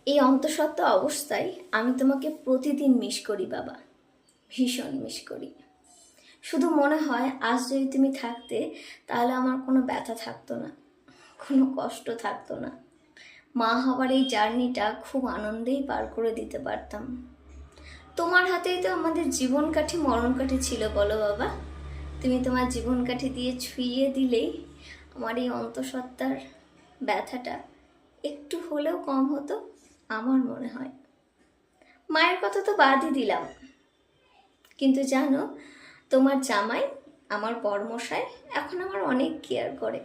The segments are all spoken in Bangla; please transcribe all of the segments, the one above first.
এই অন্তঃসত্ত্বা অবস্থায় আমি তোমাকে প্রতিদিন মিস করি বাবা, ভীষণ মিস করি। শুধু মনে হয় আজ যদি তুমি থাকতে তাহলে আমার কোনো ব্যথা থাকতো না, কোনো কষ্ট থাকতো না। মা হবার এই জার্নিটা খুব আনন্দেই পার করে দিতে পারতাম। তোমার হাতেই তো আমাদের জীবন কাঠি মরণ কাঠি ছিল বলো বাবা। তুমি তোমার জীবন কাঠি দিয়ে ছুঁয়ে দিলেই আমার এই অন্তঃসত্ত্বার ব্যথাটা একটু হলেও কম হতো আমার মনে হয়। মায়ের কথা তো বাদই দিলাম, কিন্তু জানো তোমার জামাই আমার বড়মশাই এখন আমার অনেক কেয়ার করে,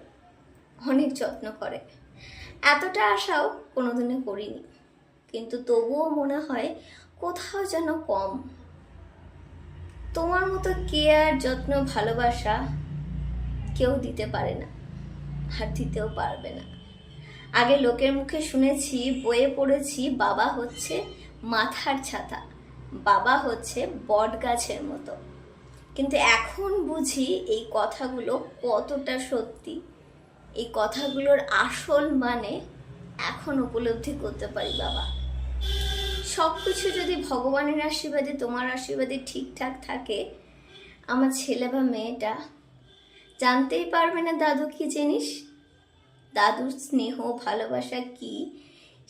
অনেক যত্ন করে। এতটা আশাও কোনোদিনও করিনি, কিন্তু তবুও মনে হয় কোথাও যেন কম। তোমার মতো কেয়ার যত্ন ভালোবাসা কেউ দিতে পারে না, আর দিতেও পারবে না। আগে লোকের মুখে শুনেছি, বইয়ে পড়েছি, বাবা হচ্ছে মাথার ছাতা, বাবা হচ্ছে বট গাছের মতো। কিন্তু এখন বুঝি এই কথাগুলো কতটা সত্যি, এই কথাগুলোর আসল মানে এখন উপলব্ধি করতে পারি বাবা। সব কিছু যদি ভগবানের আশীর্বাদে, তোমার আশীর্বাদে ঠিকঠাক থাকে, আমার ছেলে বা মেয়েটা জানতেই পারবে না দাদু কি জিনিস, দাদুর স্নেহ ভালোবাসা কি,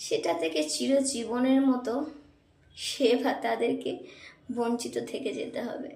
সেটা থেকে চিরজীবনের মতো সে বা তাদেরকে বঞ্চিত থেকে যেতে হবে।